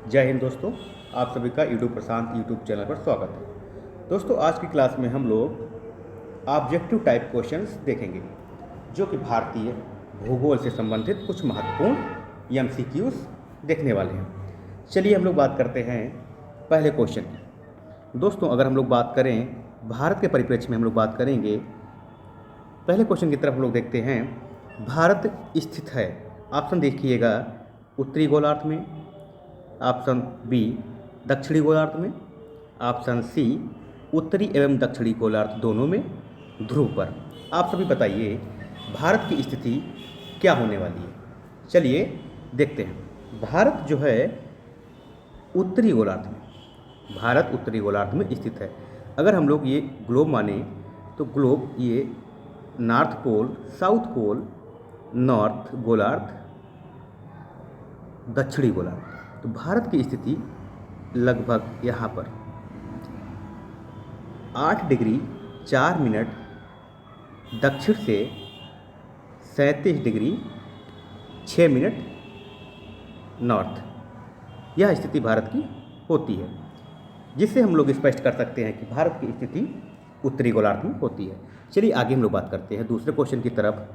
जय हिंद दोस्तों। आप सभी का यूट्यूब प्रशांत यूट्यूब चैनल पर स्वागत है। दोस्तों आज की क्लास में हम लोग ऑब्जेक्टिव टाइप क्वेश्चंस देखेंगे जो कि भारतीय भूगोल से संबंधित कुछ महत्वपूर्ण एमसीक्यूज देखने वाले हैं। चलिए हम लोग बात करते हैं पहले क्वेश्चन की। दोस्तों अगर हम लोग बात करें भारत के परिप्रेक्ष्य में हम लोग बात करेंगे, पहले क्वेश्चन की तरफ हम लोग देखते हैं। भारत स्थित है, ऑप्शन देखिएगा, उत्तरी गोलार्ध में, ऑप्शन बी दक्षिणी गोलार्ध में, ऑप्शन सी उत्तरी एवं दक्षिणी गोलार्ध दोनों में, ध्रुव पर। आप सभी बताइए भारत की स्थिति क्या होने वाली है। चलिए देखते हैं। भारत जो है उत्तरी गोलार्ध में, भारत उत्तरी गोलार्ध में स्थित है। अगर हम लोग ये ग्लोब माने तो ग्लोब ये north pole, south pole, north गोलार्ध, दक्षिणी गोलार्ध। तो भारत की स्थिति लगभग यहाँ पर 8 डिग्री 4 मिनट दक्षिण से 37 डिग्री 6 मिनट नॉर्थ, यह स्थिति भारत की होती है, जिससे हम लोग स्पष्ट कर सकते हैं कि भारत की स्थिति उत्तरी गोलार्ध में होती है। चलिए आगे हम लोग बात करते हैं दूसरे क्वेश्चन की तरफ।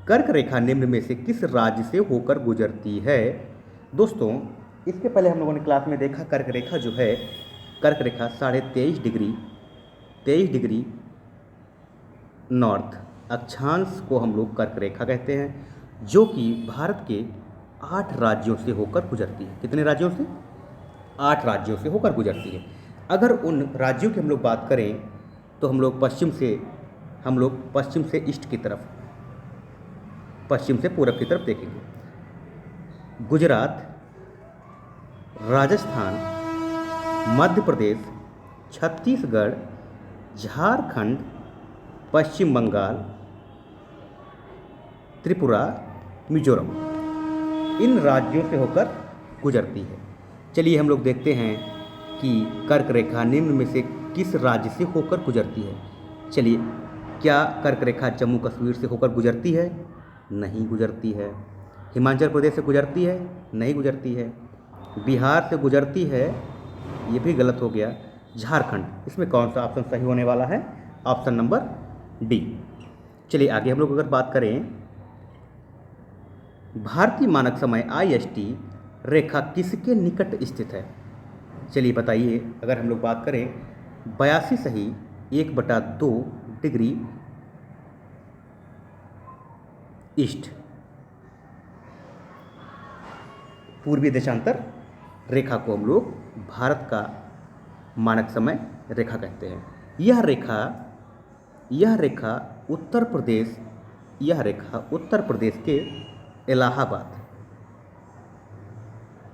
कर्क रेखा निम्न में से किस राज्य से होकर गुजरती है। दोस्तों इसके पहले हम लोगों ने क्लास में देखा कर्क रेखा जो है, कर्क रेखा 23.5 डिग्री नॉर्थ अक्षांश को हम लोग कर्क रेखा कहते हैं, जो कि भारत के 8 राज्यों से होकर गुजरती है। कितने राज्यों से? 8 राज्यों से होकर गुजरती है। अगर उन राज्यों की हम लोग बात करें तो हम लोग पश्चिम से ईस्ट की तरफ, पश्चिम से पूरब की तरफ देखेंगे। गुजरात, राजस्थान, मध्य प्रदेश, छत्तीसगढ़, झारखंड, पश्चिम बंगाल, त्रिपुरा, मिजोरम, इन राज्यों से होकर गुजरती है। चलिए हम लोग देखते हैं कि कर्क रेखा निम्न में से किस राज्य से होकर गुजरती है। चलिए, क्या कर्क रेखा जम्मू कश्मीर से होकर गुजरती है? नहीं गुजरती है। हिमाचल प्रदेश से गुजरती है? नहीं गुजरती है। बिहार से गुजरती है? ये भी गलत हो गया। झारखंड, इसमें कौन सा ऑप्शन सही होने वाला है? Option number D. चलिए आगे हम लोग अगर बात करें, भारतीय मानक समय IST रेखा किसके निकट स्थित है। चलिए बताइए, अगर हम लोग बात करें 82 सही 1/2 डिग्री ईस्ट, पूर्वी देशांतर रेखा को हम लोग भारत का मानक समय रेखा कहते हैं। यह रेखा उत्तर प्रदेश के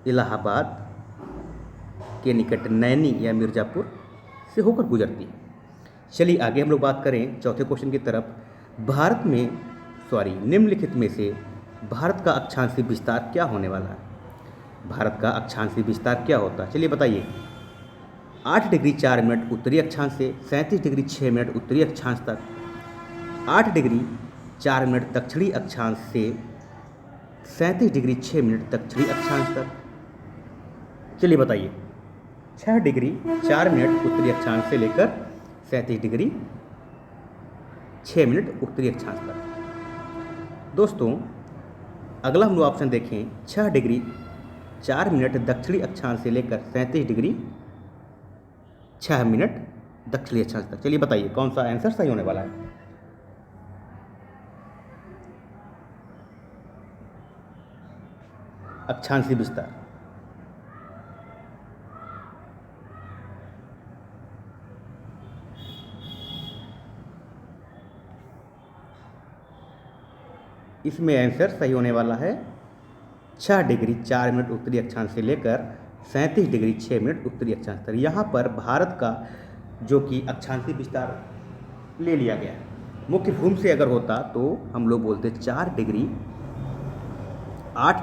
इलाहाबाद के निकट नैनी या मिर्ज़ापुर से होकर गुजरती है। चलिए आगे हम लोग बात करें चौथे क्वेश्चन की तरफ। निम्नलिखित में से भारत का अक्षांशीय विस्तार क्या होने वाला है। भारत का अक्षांशीय विस्तार क्या होता है? चलिए बताइए। 8 डिग्री 4 मिनट उत्तरी अक्षांश से 37 डिग्री 6 मिनट उत्तरी अक्षांश तक, 8 डिग्री 4 मिनट दक्षिणी अक्षांश से 37 डिग्री 6 मिनट दक्षिणी अक्षांश तक। चलिए बताइए। 6 डिग्री 4 मिनट उत्तरी अक्षांश से लेकर 37 डिग्री 6 मिनट उत्तरी अक्षांश तक। दोस्तों अगला हम लोग ऑप्शन देखें, 6 डिग्री 4 मिनट दक्षिणी अक्षांश से लेकर 37 डिग्री 6 मिनट दक्षिणी अक्षांश तक। चलिए बताइए कौन सा आंसर सही होने वाला है। अक्षांशीय विस्तार, इसमें आंसर सही होने वाला है 6 डिग्री 4 मिनट उत्तरी अक्षांश से लेकर 37 डिग्री 6 मिनट उत्तरी अक्षांश तक। यहाँ पर भारत का जो कि अक्षांशीय विस्तार ले लिया गया है। मुख्य भूमि से अगर होता तो हम लोग बोलते 8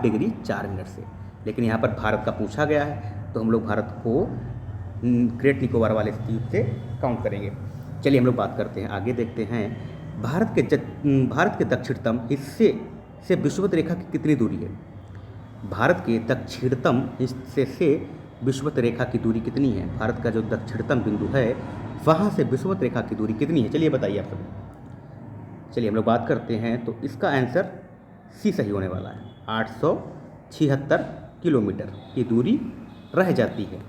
डिग्री 4 मिनट से, लेकिन यहाँ पर भारत का पूछा गया है तो हम लोग भारत को ग्रेट निकोबार वाले द्वीप से काउंट करेंगे। चलिए हम लोग बात करते हैं, आगे देखते हैं। भारत के दक्षिणतम हिस्से से विषुवत रेखा की कितनी दूरी है। भारत के दक्षिणतम हिस्से से विषुवत रेखा की दूरी कितनी है? भारत का जो दक्षिणतम बिंदु है वहाँ से विषुवत रेखा की दूरी कितनी है? चलिए बताइए आप सभी। चलिए हम लोग बात करते हैं, तो इसका आंसर सी सही होने वाला है। 876 किलोमीटर की दूरी रह जाती है।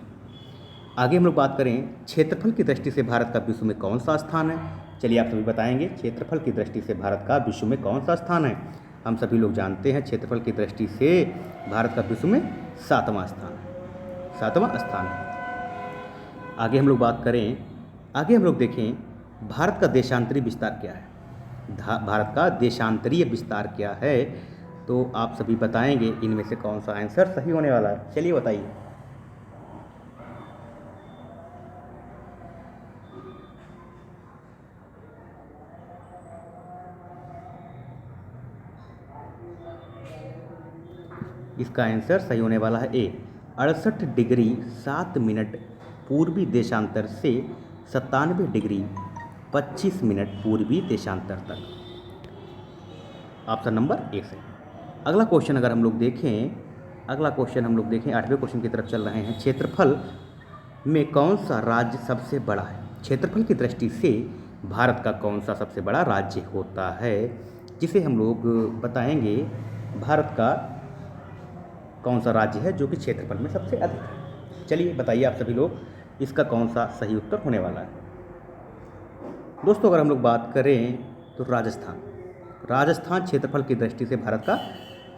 आगे हम लोग बात करें, क्षेत्रफल की दृष्टि से भारत का विश्व में कौन सा स्थान है? चलिए आप सभी बताएंगे, क्षेत्रफल की दृष्टि से भारत का विश्व में कौन सा स्थान है? हम सभी लोग जानते हैं क्षेत्रफल की दृष्टि से भारत का विश्व में 7वां स्थान है, 7वां स्थान है। आगे हम लोग बात करें, आगे हम लोग देखें भारत का देशांतरी विस्तार क्या है? भारत का देशांतरीय विस्तार क्या है? तो आप सभी बताएंगे इनमें से कौन सा आंसर सही होने वाला है? चलिए बताइए। इसका आंसर सही होने वाला है ए, 68 डिग्री 7 मिनट पूर्वी देशांतर से 97 डिग्री 25 मिनट पूर्वी देशांतर तक। ऑप्शन नंबर ए सही। अगला क्वेश्चन अगर हम लोग देखें, अगला क्वेश्चन हम लोग देखें, 8वें क्वेश्चन की तरफ चल रहे हैं। क्षेत्रफल में कौन सा राज्य सबसे बड़ा है? क्षेत्रफल की दृष्टि से भारत का कौन सा सबसे बड़ा राज्य होता है, जिसे हम लोग बताएंगे भारत का कौन सा राज्य है जो कि क्षेत्रफल में सबसे अधिक है? चलिए बताइए आप सभी लोग, इसका कौन सा सही उत्तर होने वाला है? दोस्तों अगर हम लोग बात करें तो राजस्थान, राजस्थान क्षेत्रफल की दृष्टि से भारत का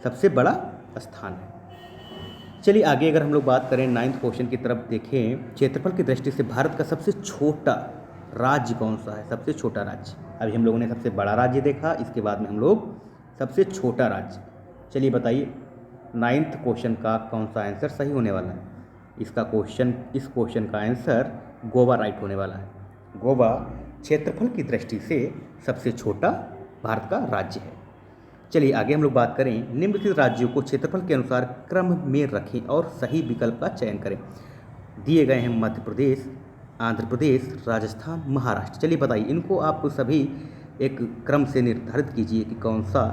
सबसे बड़ा स्थान है। चलिए आगे अगर हम लोग बात करें 9th क्वेश्चन की तरफ देखें, क्षेत्रफल की दृष्टि से भारत का सबसे छोटा राज्य कौन सा है? सबसे छोटा राज्य, अभी हम लोगों ने सबसे बड़ा राज्य देखा, इसके बाद में हम लोग सबसे छोटा राज्य। चलिए बताइए 9th क्वेश्चन का कौन सा आंसर सही होने वाला है? इसका क्वेश्चन, इस क्वेश्चन का आंसर गोवा राइट होने वाला है। गोवा क्षेत्रफल की दृष्टि से सबसे छोटा भारत का राज्य है। चलिए आगे हम लोग बात करें, निम्नलिखित राज्यों को क्षेत्रफल के अनुसार क्रम में रखें और सही विकल्प का चयन करें। दिए गए हैं मध्य प्रदेश, आंध्र प्रदेश, राजस्थान, महाराष्ट्र। चलिए बताइए, इनको आप सभी एक क्रम से निर्धारित कीजिए कि कौन सा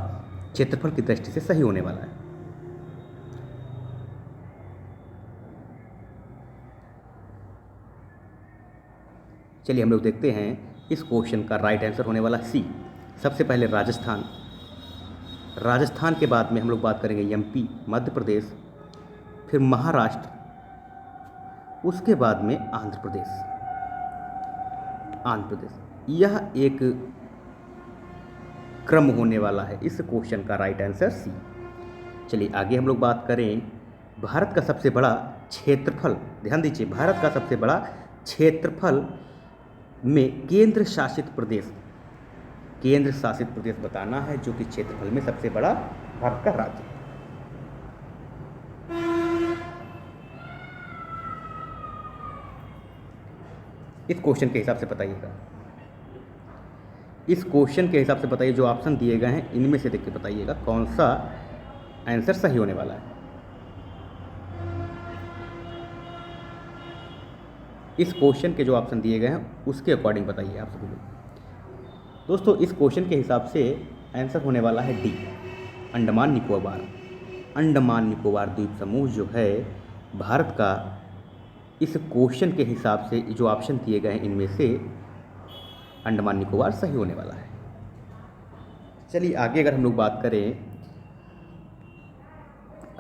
क्षेत्रफल की दृष्टि से सही होने वाला है। चलिए हम लोग देखते हैं, इस क्वेश्चन का राइट आंसर होने वाला सी। सबसे पहले राजस्थान, राजस्थान के बाद में हम लोग बात करेंगे एमपी, मध्य प्रदेश, फिर महाराष्ट्र, उसके बाद में आंध्र प्रदेश। आंध्र प्रदेश यह एक क्रम होने वाला है इस क्वेश्चन का राइट आंसर सी। चलिए आगे हम लोग बात करें, भारत का सबसे बड़ा क्षेत्रफल, ध्यान दीजिए, भारत का सबसे बड़ा क्षेत्रफल में केंद्र शासित प्रदेश, केंद्र शासित प्रदेश बताना है जो कि क्षेत्रफल में सबसे बड़ा भारत का राज्य है। इस क्वेश्चन के हिसाब से बताइएगा, इस क्वेश्चन के हिसाब से बताइए, जो ऑप्शन दिए गए हैं इनमें से देख के बताइएगा कौन सा आंसर सही होने वाला है। इस क्वेश्चन के जो ऑप्शन दिए गए हैं उसके अकॉर्डिंग बताइए आप सभी लोग। दोस्तों इस क्वेश्चन के हिसाब से आंसर होने वाला है डी, अंडमान निकोबार। अंडमान निकोबार द्वीप समूह जो है भारत का, इस क्वेश्चन के हिसाब से जो ऑप्शन दिए गए हैं इनमें से अंडमान निकोबार सही होने वाला है। चलिए आगे अगर हम लोग बात करें,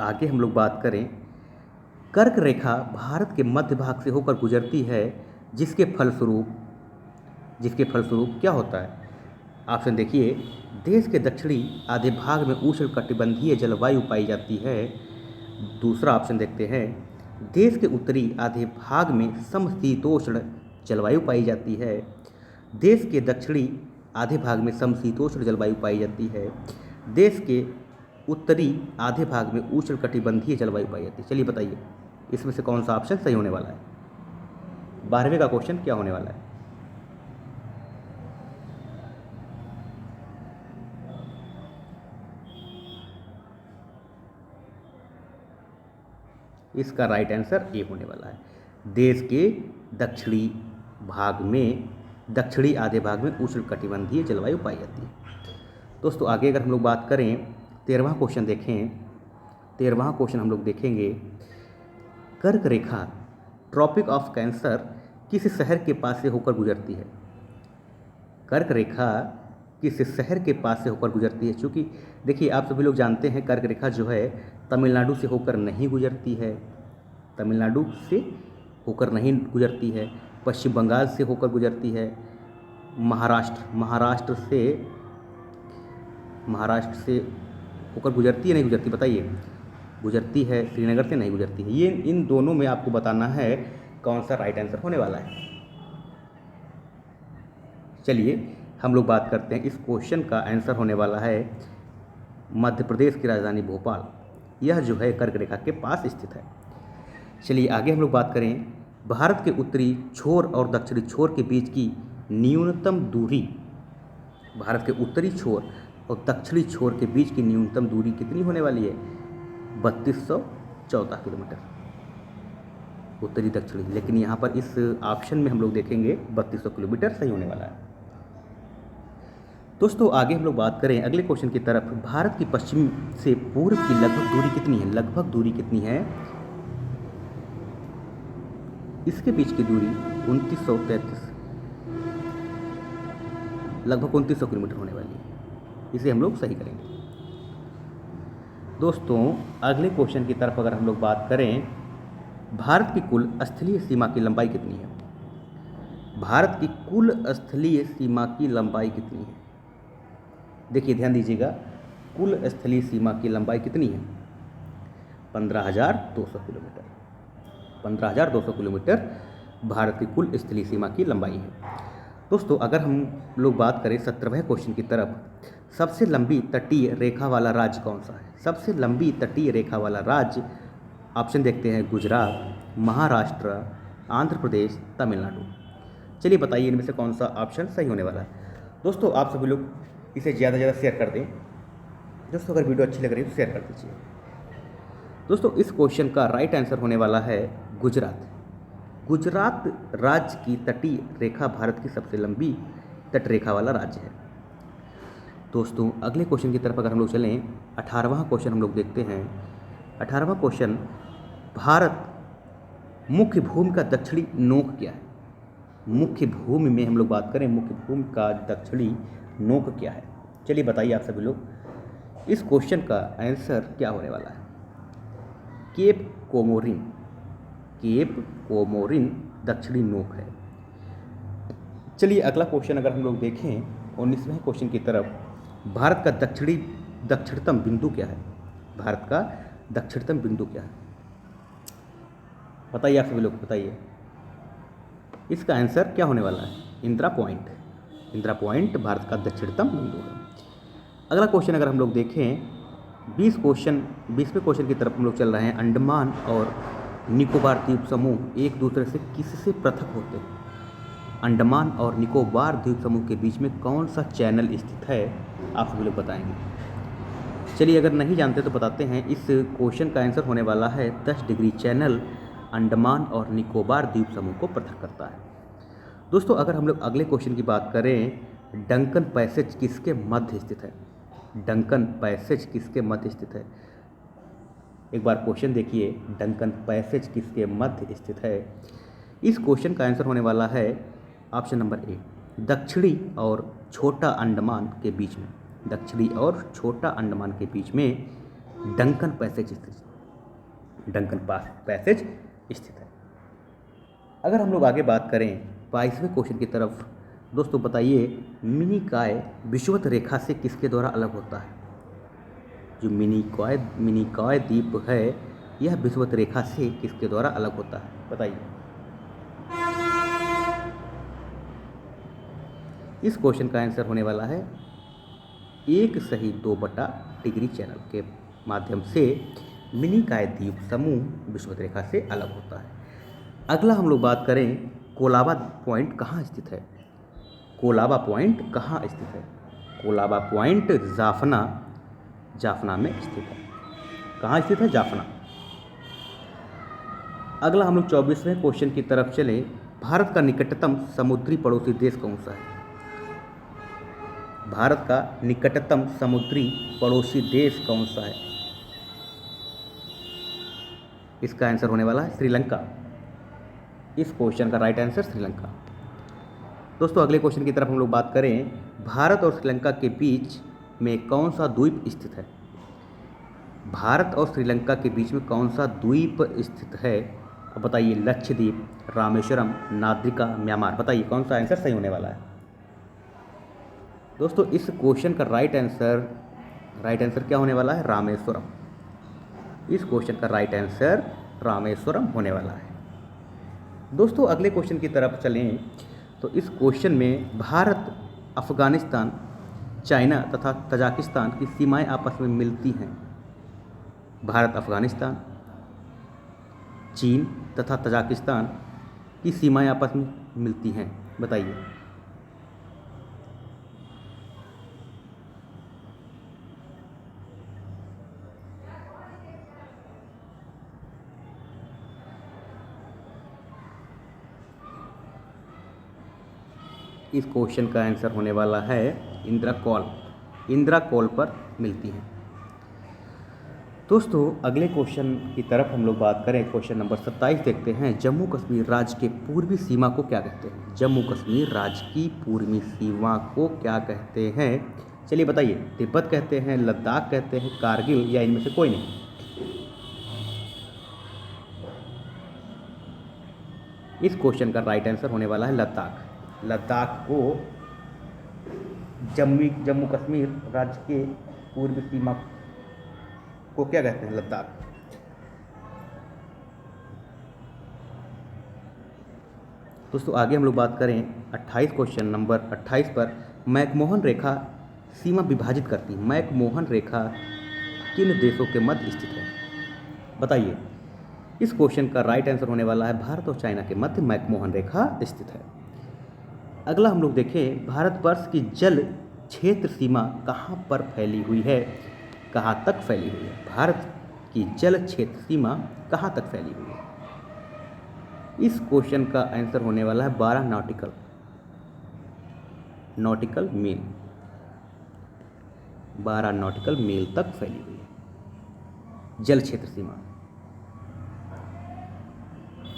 आगे हम लोग बात करें, कर्क रेखा भारत के मध्य भाग से होकर गुजरती है, जिसके फलस्वरूप क्या होता है? ऑप्शन देखिए, देश के दक्षिणी आधे भाग में उष्णकटिबंधीय जलवायु पाई जाती है। दूसरा ऑप्शन देखते हैं, देश के उत्तरी आधे भाग में समशीतोष्ण जलवायु पाई जाती है। देश के दक्षिणी आधे भाग में समशीतोष्ण जलवायु पाई जाती है। देश के उत्तरी आधे भाग में उष्णकटिबंधीय जलवायु पाई जाती है। चलिए बताइए इसमें से कौन सा ऑप्शन सही होने वाला है? 12वें का क्वेश्चन क्या होने वाला है? इसका राइट आंसर ए होने वाला है। देश के दक्षिणी भाग में, दक्षिणी आधे भाग में उष्णकटिबंधीय जलवायु पाई जाती है। दोस्तों आगे अगर हम लोग बात करें, 13वां क्वेश्चन देखें, 13वां क्वेश्चन हम लोग देखेंगे, कर्क रेखा ट्रॉपिक ऑफ कैंसर किस शहर के पास से होकर गुजरती है? कर्क रेखा किस शहर के पास से होकर गुजरती है? क्योंकि देखिए आप सभी लोग जानते हैं कर्क रेखा जो है तमिलनाडु से होकर नहीं गुजरती है, तमिलनाडु से होकर नहीं गुजरती है, पश्चिम बंगाल से होकर गुजरती है, महाराष्ट्र से होकर गुजरती है नहीं गुजरती, बताइए? गुजरती है, श्रीनगर से नहीं गुजरती है। ये इन दोनों में आपको बताना है कौन सा राइट आंसर होने वाला है। चलिए हम लोग बात करते हैं, इस क्वेश्चन का आंसर होने वाला है मध्य प्रदेश की राजधानी भोपाल। यह जो है कर्क रेखा के पास स्थित है। चलिए आगे हम लोग बात करें, भारत के उत्तरी छोर और दक्षिणी छोर के बीच की न्यूनतम दूरी, भारत के उत्तरी छोर और दक्षिणी छोर के बीच की न्यूनतम दूरी कितनी होने वाली है? 3214 किलोमीटर, उत्तरी दक्षिणी। लेकिन यहाँ पर इस ऑप्शन में हम लोग देखेंगे 3200 किलोमीटर सही होने वाला है। दोस्तों आगे हम लोग बात करें अगले क्वेश्चन की तरफ, भारत की पश्चिम से पूर्व की लगभग दूरी कितनी है? लगभग दूरी कितनी है? इसके बीच की दूरी 2933, लगभग 2900 किलोमीटर होने वाली है। इसे हम लोग सही करेंगे। दोस्तों अगले क्वेश्चन की तरफ अगर हम लोग बात करें, भारत की कुल स्थलीय सीमा की लंबाई कितनी है? भारत की कुल स्थलीय सीमा की लंबाई कितनी है? देखिए ध्यान दीजिएगा, कुल स्थलीय सीमा की लंबाई कितनी है? 15,200 किलोमीटर। 15,200 किलोमीटर भारत की कुल स्थलीय सीमा की लंबाई है। दोस्तों अगर हम लोग बात करें 17वें क्वेश्चन की तरफ, सबसे लंबी तटीय रेखा वाला राज्य कौन सा है? सबसे लंबी तटीय रेखा वाला राज्य, ऑप्शन देखते हैं, गुजरात, महाराष्ट्र, आंध्र प्रदेश, तमिलनाडु। चलिए बताइए इनमें से कौन सा ऑप्शन सही होने वाला है। दोस्तों आप सभी लोग इसे ज़्यादा से ज़्यादा शेयर कर दें। दोस्तों अगर वीडियो अच्छी लग रही है तो शेयर कर दीजिए। दोस्तों इस क्वेश्चन का राइट आंसर होने वाला है गुजरात। गुजरात राज्य की तटीय रेखा भारत की सबसे लंबी तटरेखा वाला राज्य है। दोस्तों अगले क्वेश्चन की तरफ अगर हम लोग चलें, 18वां क्वेश्चन हम लोग देखते हैं। 18वां क्वेश्चन, भारत मुख्य भूमि का दक्षिणी नोक क्या है? मुख्य भूमि में हम लोग बात करें, मुख्य भूमि का दक्षिणी नोक क्या है? चलिए बताइए आप सभी लोग, इस क्वेश्चन का आंसर क्या होने वाला है? Cap Comorin. केप कोमोरिन दक्षिणी नोक है। चलिए अगला क्वेश्चन अगर हम लोग देखें 19वें क्वेश्चन की तरफ, भारत का दक्षिणतम बिंदु क्या है? भारत का दक्षिणतम बिंदु क्या है? बताइए आप सभी लोग, बताइए इसका आंसर क्या होने वाला है? इंदिरा पॉइंट। इंदिरा पॉइंट भारत का दक्षिणतम बिंदु है। अगला क्वेश्चन अगर हम लोग देखें 20वें क्वेश्चन की तरफ हम लोग चल रहे हैं, अंडमान और निकोबार द्वीप समूह एक दूसरे से किससे पृथक होते हैं? अंडमान और निकोबार द्वीप समूह के बीच में कौन सा चैनल स्थित है? आप सभी लोग बताएंगे। चलिए अगर नहीं जानते तो बताते हैं, इस क्वेश्चन का आंसर होने वाला है 10 डिग्री चैनल अंडमान और निकोबार द्वीप समूह को पृथक करता है। दोस्तों अगर हम लोग अगले क्वेश्चन की बात करें, डंकन पैसेज किसके मध्य स्थित है? डंकन पैसेज किसके मध्य स्थित है? एक बार क्वेश्चन देखिए, डंकन पैसेज किसके मध्य स्थित है? इस क्वेश्चन का आंसर होने वाला है ऑप्शन नंबर ए, दक्षिणी और छोटा अंडमान के बीच में। दक्षिणी और छोटा अंडमान के बीच में डंकन पैसेज स्थित, डंकन पैसेज स्थित है। अगर हम लोग आगे बात करें 22वें क्वेश्चन की तरफ, दोस्तों बताइए मिनिकॉय विषुवत रेखा से किसके द्वारा अलग होता है? जो मिनिकॉय द्वीप है यह विषुवत रेखा से किसके द्वारा अलग होता है? बताइए। इस क्वेश्चन का आंसर होने वाला है 1/2 डिग्री चैनल के माध्यम से मिनिकॉय द्वीप समूह विषुवत रेखा से अलग होता है। अगला हम लोग बात करें, कोलाबा पॉइंट कहाँ स्थित है? कोलाबा पॉइंट कहाँ स्थित है? कोलाबा पॉइंट जाफना में स्थित है। कहाँ स्थित है? जाफना। अगला हम लोग 24वें क्वेश्चन की तरफ चले, भारत का निकटतम समुद्री पड़ोसी देश कौन सा है? भारत का निकटतम समुद्री पड़ोसी देश कौन सा है? इसका आंसर होने वाला है श्रीलंका। इस क्वेश्चन का राइट आंसर श्रीलंका। दोस्तों अगले क्वेश्चन की तरफ हम लोग बात करें, भारत और श्रीलंका के बीच में कौन सा द्वीप स्थित है? भारत और श्रीलंका के बीच में कौन सा द्वीप स्थित है? अब बताइए, लक्षद्वीप, रामेश्वरम, नाद्रिका, म्यांमार। बताइए कौन सा आंसर सही होने वाला है? दोस्तों इस क्वेश्चन का राइट आंसर क्या होने वाला है? रामेश्वरम। इस क्वेश्चन का राइट आंसर रामेश्वरम होने वाला है। दोस्तों अगले क्वेश्चन की तरफ चलें तो इस क्वेश्चन में भारत, अफगानिस्तान, चाइना तथा तजाकिस्तान की सीमाएं आपस में मिलती हैं। भारत, अफगानिस्तान, चीन तथा तजाकिस्तान की सीमाएं आपस में मिलती हैं। बताइए। इस क्वेश्चन का आंसर होने वाला है इंदिरा कॉल पर मिलती हैं। दोस्तों अगले क्वेश्चन की तरफ हम लोग बात करें, क्वेश्चन नंबर 27 देखते हैं। जम्मू कश्मीर राज्य के पूर्वी सीमा को क्या कहते हैं? जम्मू कश्मीर राज्य की पूर्वी सीमा को क्या कहते हैं? चलिए बताइए। तिब्बत कहते हैं, लद्दाख कहते हैं, कारगिल, या इनमें से कोई नहीं? इस क्वेश्चन का राइट आंसर होने वाला है लद्दाख। लद्दाख को जम्मू कश्मीर राज्य के पूर्वी सीमा को क्या कहते हैं? लद्दाख। दोस्तों आगे हम लोग बात करें 28 क्वेश्चन नंबर 28 पर, मैकमोहन रेखा सीमा विभाजित करती है। मैकमोहन रेखा किन देशों के मध्य स्थित है? बताइए। इस क्वेश्चन का राइट आंसर होने वाला है भारत और चाइना के मध्य मैकमोहन रेखा स्थित है। अगला हम लोग देखें, भारतवर्ष की जल क्षेत्र सीमा कहाँ पर फैली हुई है? कहाँ तक फैली हुई है? भारत की जल क्षेत्र सीमा कहाँ तक फैली हुई है? इस क्वेश्चन का आंसर होने वाला है 12 नॉटिकल मील। 12 नॉटिकल मील तक फैली हुई है जल क्षेत्र सीमा।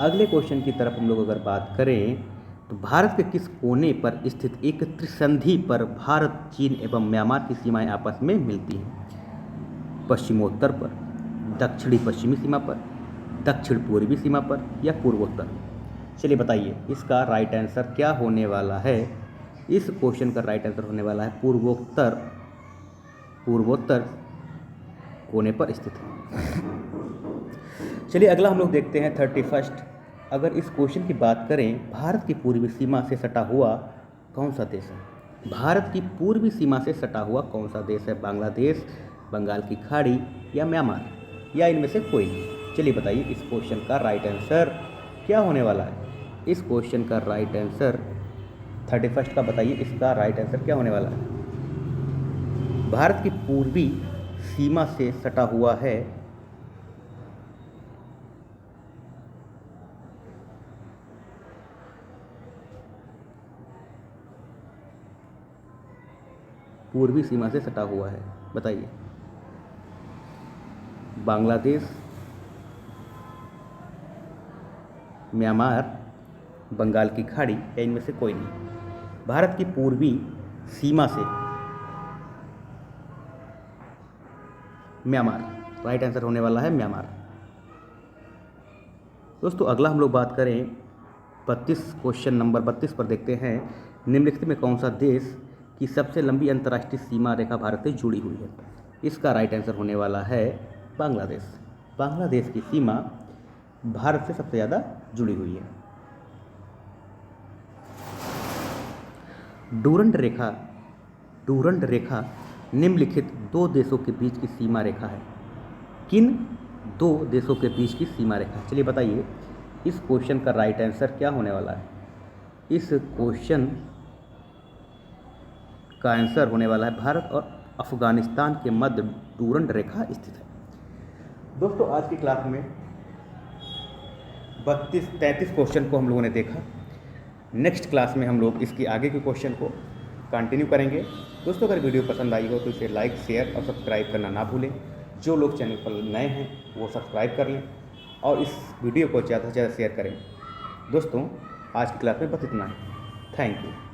अगले क्वेश्चन की तरफ हम लोग अगर बात करें तो भारत के किस कोने पर स्थित एक त्रिसंधि पर भारत, चीन एवं म्यांमार की सीमाएं आपस में मिलती हैं? पश्चिमोत्तर पर, दक्षिणी पश्चिमी सीमा पर, दक्षिण पूर्वी सीमा पर, या पूर्वोत्तर? चलिए बताइए इसका राइट आंसर क्या होने वाला है? इस क्वेश्चन का राइट आंसर होने वाला है पूर्वोत्तर कोने पर स्थित है। चलिए अगला हम लोग देखते हैं 31। अगर इस क्वेश्चन की बात करें, भारत की पूर्वी सीमा से सटा हुआ कौन सा देश है? भारत की पूर्वी सीमा से सटा हुआ कौन सा देश है? बांग्लादेश, बंगाल की खाड़ी, या म्यांमार, या इनमें से कोई नहीं? चलिए बताइए इस क्वेश्चन का राइट आंसर क्या होने वाला है? इस क्वेश्चन का राइट आंसर 31 का बताइए, इसका राइट आंसर क्या होने वाला है? भारत की पूर्वी सीमा से सटा हुआ है पूर्वी सीमा से सटा हुआ है। बताइए। बांग्लादेश, म्यांमार, बंगाल की खाड़ी, या इनमें से कोई नहीं? भारत की पूर्वी सीमा से म्यांमार। राइट आंसर होने वाला है म्यांमार। दोस्तों अगला हम लोग बात करें 32, क्वेश्चन नंबर 32 पर देखते हैं। निम्नलिखित में कौन सा देश की सबसे लंबी अंतर्राष्ट्रीय सीमा रेखा भारत से जुड़ी हुई है? इसका राइट आंसर होने वाला है बांग्लादेश। बांग्लादेश की सीमा भारत से सबसे ज़्यादा जुड़ी हुई है। डूरंड रेखा निम्नलिखित दो देशों के बीच की सीमा रेखा है। किन दो देशों के बीच की सीमा रेखा? चलिए बताइए इस क्वेश्चन का राइट आंसर क्या होने वाला है? इस क्वेश्चन का आंसर होने वाला है भारत और अफगानिस्तान के मध्य डूरंड रेखा स्थित है। दोस्तों आज की क्लास में 32-33 क्वेश्चन को हम लोगों ने देखा। नेक्स्ट क्लास में हम लोग इसकी आगे के क्वेश्चन को कंटिन्यू करेंगे। दोस्तों अगर वीडियो पसंद आई हो तो इसे लाइक, शेयर और सब्सक्राइब करना ना भूलें। जो लोग चैनल पर नए हैं वो सब्सक्राइब कर लें और इस वीडियो को ज़्यादा से ज़्यादा शेयर करें। दोस्तों, आज की क्लास में बस इतना है। Thank you.